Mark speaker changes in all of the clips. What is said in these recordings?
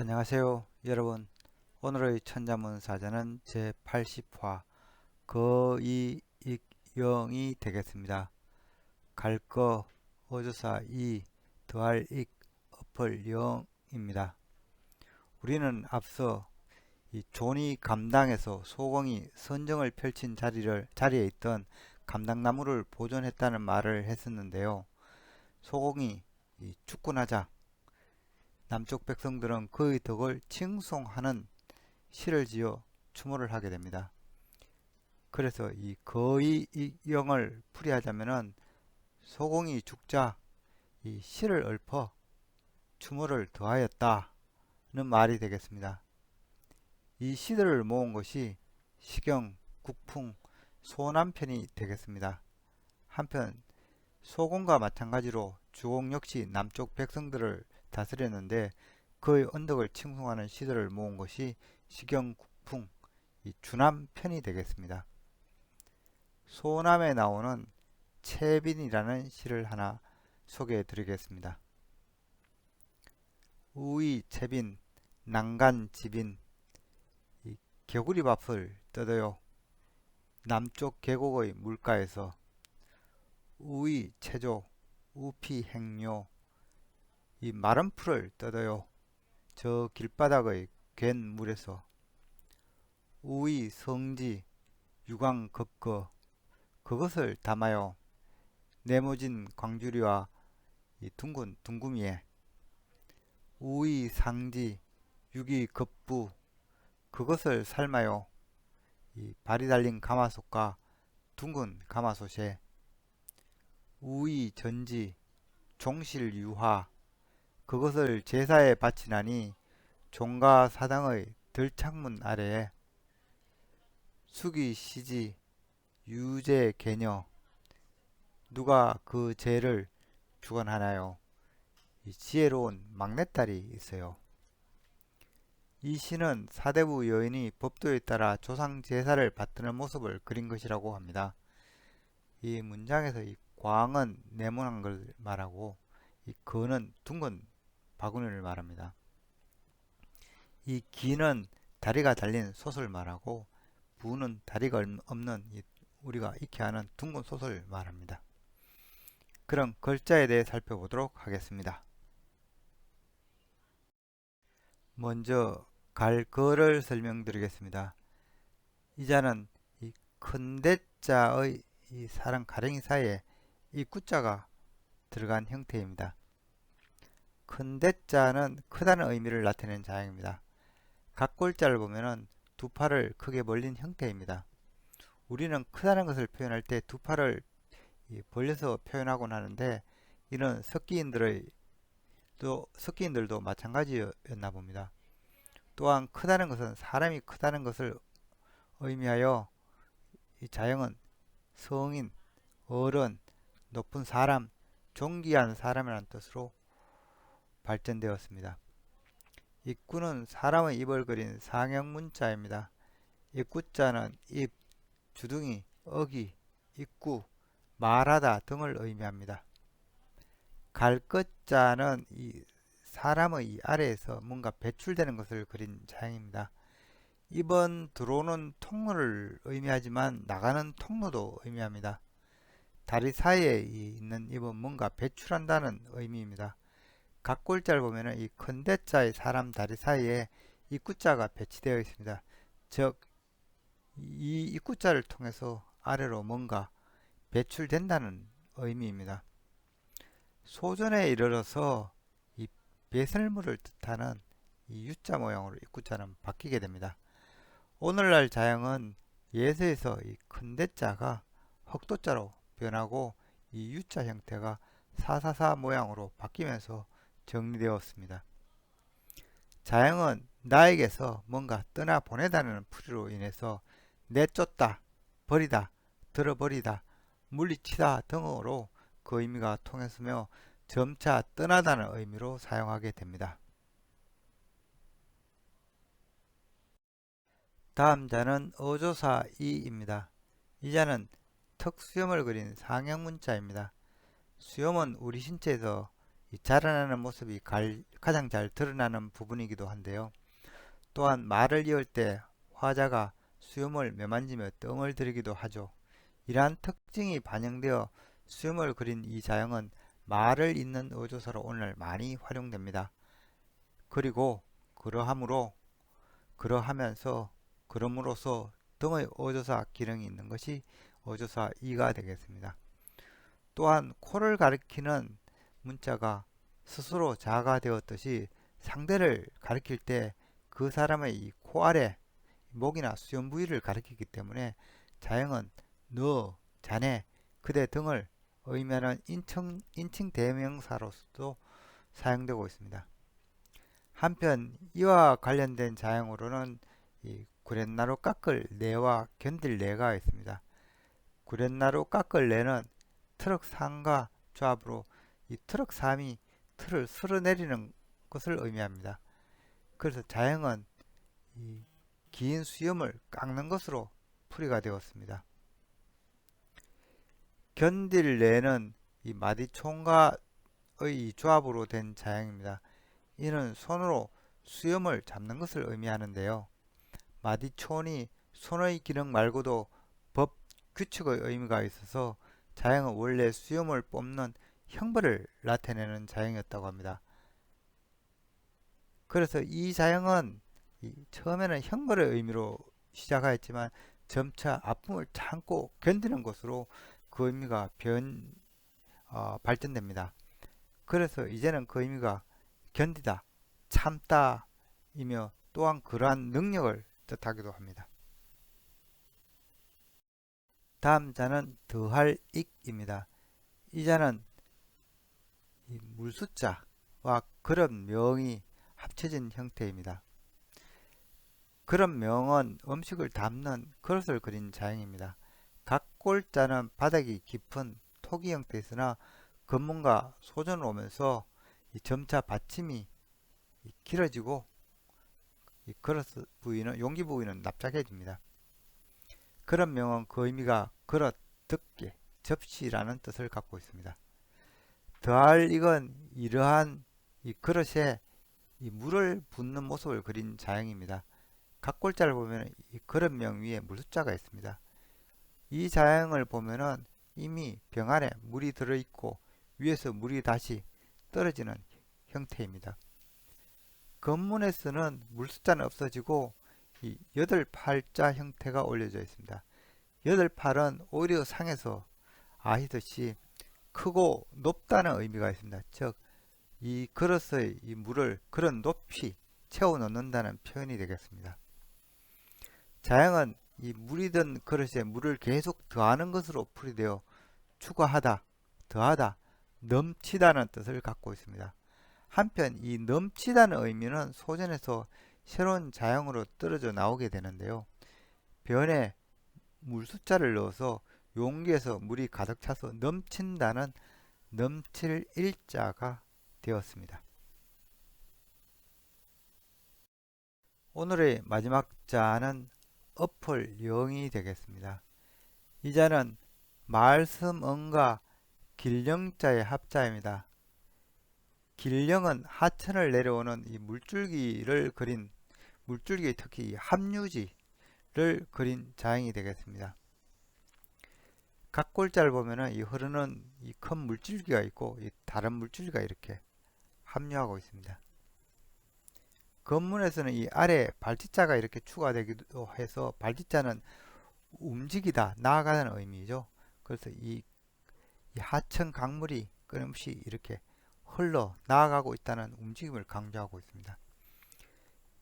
Speaker 1: 안녕하세요 여러분. 오늘의 천자문사전은 제80화 거이익영이 되겠습니다. 갈거 어조사 이 더할 익 엎을 영입니다. 우리는 앞서 이 존이 감당에서 소공이 선정을 펼친 자리에 있던 감당나무를 보존했다는 말을 했었는데요. 소공이 죽고 나자 남쪽 백성들은 그의 덕을 칭송하는 시를 지어 추모를 하게 됩니다. 그래서 이 거이익영을 풀이하자면은 소공이 죽자 이 시를 읊어 추모를 더하였다는 말이 되겠습니다. 이 시들을 모은 것이 시경, 국풍, 소남편이 되겠습니다. 한편 소공과 마찬가지로 주공 역시 남쪽 백성들을 다스렸는데 그의 언덕을 칭송하는 시들을 모은 것이 시경, 국풍, 이 주남편이 되겠습니다. 소남에 나오는 채빈이라는 시를 하나 소개해 드리겠습니다. 우의 채빈, 난간지빈, 개구리밥을 뜯어요. 남쪽 계곡의 물가에서 우의 체조, 우피행료, 이 마른 풀을 뜯어요. 저 길바닥의 괜 물에서 우의 성지, 유광급거, 그것을 담아요. 네모진 광주리와 이 둥근 둥구미에 우의 상지, 유기 급부, 그것을 삶아요. 이 발이 달린 가마솥과 둥근 가마솥에 우의 전지, 종실유화, 그것을 제사에 바치나니 종가 사당의 들창문 아래에 수기 시지, 유제 개녀, 누가 그 죄를 주관하나요? 이 지혜로운 막내딸이 있어요. 이 시는 사대부 여인이 법도에 따라 조상 제사를 받드는 모습을 그린 것이라고 합니다. 이 문장에서 이 광은 네모난 걸 말하고 이 거는 둥근 바구니를 말합니다. 이 기는 다리가 달린 솥을 말하고 부는 다리가 없는 우리가 익히 아는 둥근 솥을 말합니다. 그럼 글자에 대해 살펴보도록 하겠습니다. 먼저 갈거를 설명드리겠습니다. 이 자는 이 큰 대자의 이 사람 가랭이 사이에 이 구자가 들어간 형태입니다. 큰 대자는 크다는 의미를 나타내는 자형입니다. 각골자를 보면은 두 팔을 크게 벌린 형태입니다. 우리는 크다는 것을 표현할 때 두 팔을 벌려서 표현하곤 하는데 이런 석기인들도 마찬가지였나 봅니다. 또한 크다는 것은 사람이 크다는 것을 의미하여 이 자형은 성인, 어른, 높은 사람, 존귀한 사람이라는 뜻으로 발전되었습니다. 입구는 사람의 입을 그린 상형 문자입니다. 입구자는 입, 주둥이, 어기, 입구, 말하다 등을 의미합니다. 갈것자는 이 사람의 이 아래에서 뭔가 배출되는 것을 그린 자형입니다. 입은 들어오는 통로를 의미하지만 나가는 통로도 의미합니다. 다리 사이에 있는 입은 뭔가 배출한다는 의미입니다. 각골자를 보면 이 큰대자의 사람 다리 사이에 입구자가 배치되어 있습니다. 즉, 이 입구자를 통해서 아래로 뭔가 배출된다는 의미입니다. 소전에 이르러서 이 배설물을 뜻하는 이 U자 모양으로 입구자는 바뀌게 됩니다. 오늘날 자형은 예서에서 이 큰대자가 흑도자로 변하고 이 U자 형태가 사사사 모양으로 바뀌면서 정리되었습니다. 자형은 나에게서 뭔가 떠나보내다는 풀이로 인해서 내쫓다, 버리다, 들어버리다, 물리치다 등으로 그 의미가 통했으며 점차 떠나다는 의미로 사용하게 됩니다. 다음 자는 어조사 이입니다. 이 자는 턱수염을 그린 상형 문자입니다. 수염은 우리 신체에서 이 자라나는 모습이 가장 잘 드러나는 부분이기도 한데요. 또한 말을 이을 때 화자가 수염을 매만지며 뜸을 들이기도 하죠. 이러한 특징이 반영되어 수염을 그린 이 자형은 말을 잇는 어조사로 오늘 많이 활용됩니다. 그리고 그러하면서 그럼으로써 등의 어조사 기능이 있는 것이 어조사 이가 되겠습니다. 또한 코를 가리키는 문자가 스스로 자아가 되었듯이 상대를 가리킬 때 그 사람의 이 코 아래 목이나 수염 부위를 가리키기 때문에 자형은 너, 자네, 그대 등을 의미하는 인칭 대명사로서도 사용되고 있습니다. 한편 이와 관련된 자형으로는 이 구렛나루 깎을 내와 견딜 내가 있습니다. 구렛나루 깎을 내는 트럭 상과 조합으로 이 트럭 삼이 틀을 쓸어내리는 것을 의미합니다. 그래서 자형은 이 긴 수염을 깎는 것으로 풀이가 되었습니다. 견딜 내는 이 마디총과의 조합으로 된 자형입니다. 이는 손으로 수염을 잡는 것을 의미하는데요. 마디촌이 손의 기능 말고도 법, 규칙의 의미가 있어서 자형은 원래 수염을 뽑는 형벌을 나타내는 자형이었다고 합니다. 그래서 이 자형은 처음에는 형벌의 의미로 시작하였지만 점차 아픔을 참고 견디는 것으로 그 의미가 발전됩니다. 그래서 이제는 그 의미가 견디다, 참다 이며 또한 그러한 능력을 뜻하기도 합니다. 다음 자는 더할 익입니다. 이 자는 물숫자와 그런 명이 합쳐진 형태입니다. 그런 명은 음식을 담는 그릇을 그린 자형입니다. 각골자는 바닥이 깊은 토기 형태였으나 건문과 소전을 오면서 점차 받침이 길어지고 이 그릇 부위는 용기 부위는 납작해집니다. 그런 명은 그 의미가 그릇, 덮개, 접시라는 뜻을 갖고 있습니다. 더할 익은 이러한 이 그릇에 이 물을 붓는 모습을 그린 자형입니다. 각골자를 보면 이 그릇명 위에 물숫자가 있습니다. 이 자형을 보면은 이미 병 안에 물이 들어있고 위에서 물이 다시 떨어지는 형태입니다. 건문에 쓰는 물숫자는 없어지고 이 8팔자 형태가 올려져 있습니다. 8팔은 오히려 상에서 아시듯이 크고 높다는 의미가 있습니다. 즉, 이 그릇의 이 물을 그런 높이 채워 넣는다는 표현이 되겠습니다. 자형은 이 물이 든 그릇에 물을 계속 더하는 것으로 풀이되어 추가하다, 더하다, 넘치다는 뜻을 갖고 있습니다. 한편 이 넘치다는 의미는 소전에서 새로운 자형으로 떨어져 나오게 되는데요. 변에 물숫자를 넣어서 용기에서 물이 가득 차서 넘친다는 넘칠 일자가 되었습니다. 오늘의 마지막 자는 엎을 영이 되겠습니다. 이 자는 말씀응과 길령자의 합자입니다. 길령은 하천을 내려오는 이 물줄기를 그린 물줄기의 특히 합류지를 그린 자형이 되겠습니다. 각골자를 보면은 이 흐르는 이 큰 물줄기가 있고 이 다른 물줄기가 이렇게 합류하고 있습니다. 건문에서는 이 아래 발짓자가 이렇게 추가되기도 해서 발짓자는 움직이다, 나아가는 의미죠. 그래서 이 하천 강물이 끊임없이 이렇게 흘러 나아가고 있다는 움직임을 강조하고 있습니다.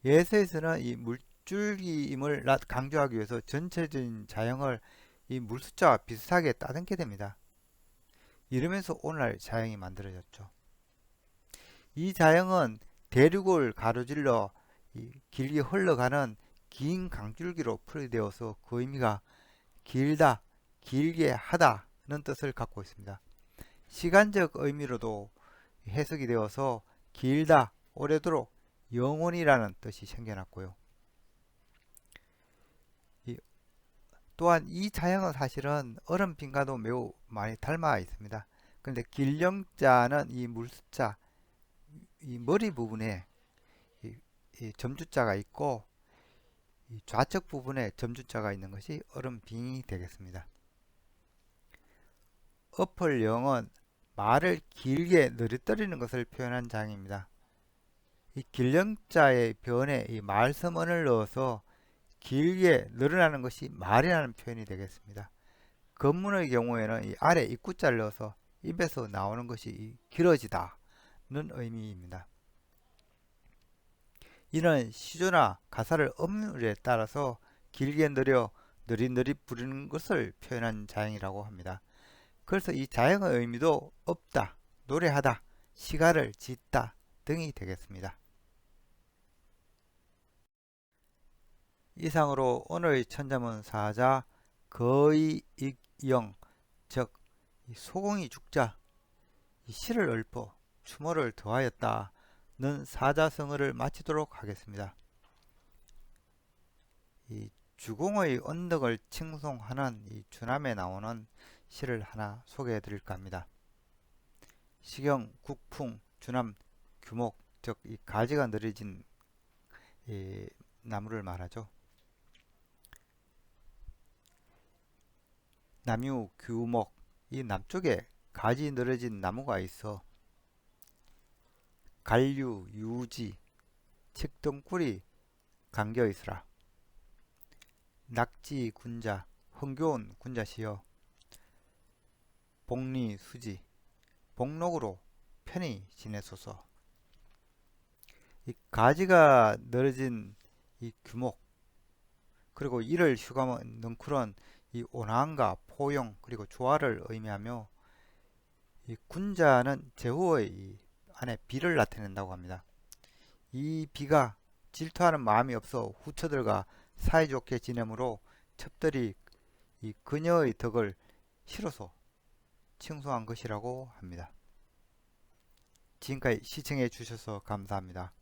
Speaker 1: 예서에서는 이 물줄기임을 강조하기 위해서 전체적인 자형을 이 물숫자와 비슷하게 따듬게 됩니다. 이러면서 오늘날 자형이 만들어졌죠. 이 자형은 대륙을 가로질러 길게 흘러가는 긴 강줄기로 풀이되어서 그 의미가 길다, 길게 하다는 뜻을 갖고 있습니다. 시간적 의미로도 해석이 되어서 길다, 오래도록, 영원이라는 뜻이 생겨났고요. 또한 이 자형은 사실은 얼음빙과도 매우 많이 닮아 있습니다. 그런데 길령자는 이 물자, 이 머리 부분에 이 점주자가 있고 이 좌측 부분에 점주자가 있는 것이 얼음빙이 되겠습니다. 어플령은 말을 길게 느릿거리는 것을 표현한 장입니다. 이 길령자의 변에 이 말서문을 넣어서 길게 늘어나는 것이 말이라는 표현이 되겠습니다. 건문의 경우에는 이 아래 입구자를 넣어서 입에서 나오는 것이 길어지다는 의미입니다. 이는 시조나 가사를 음률에 따라서 길게 느려 느릿느릿 부르는 것을 표현한 자형이라고 합니다. 그래서 이 자형의 의미도 없다, 노래하다, 시가를 짓다 등이 되겠습니다. 이상으로 오늘의 천자문 사자 거의 익영, 즉 소공이 죽자 시를 읊어 추모를 더하였다는 사자성어를 마치도록 하겠습니다. 이 주공의 언덕을 칭송하는 이 주남에 나오는 시를 하나 소개해 드릴까 합니다. 시경, 국풍, 주남, 규목, 즉 이 가지가 늘어진 이 나무를 말하죠. 남유, 규목, 이 남쪽에 가지 늘어진 나무가 있어 간류, 유지, 칡덩굴이 감겨 있으라. 낙지, 군자, 흥겨운 군자시여 복리, 수지, 복록으로 편히 지내소서. 이 가지가 늘어진 이 규목, 그리고 이를 휴감한 넝쿨은 이 온화함과 포용 그리고 조화를 의미하며 이 군자는 제후의 이 안에 비를 나타낸다고 합니다. 이 비가 질투하는 마음이 없어 후처들과 사이좋게 지내므로 첩들이 이 그녀의 덕을 실어서 칭송한 것이라고 합니다. 지금까지 시청해 주셔서 감사합니다.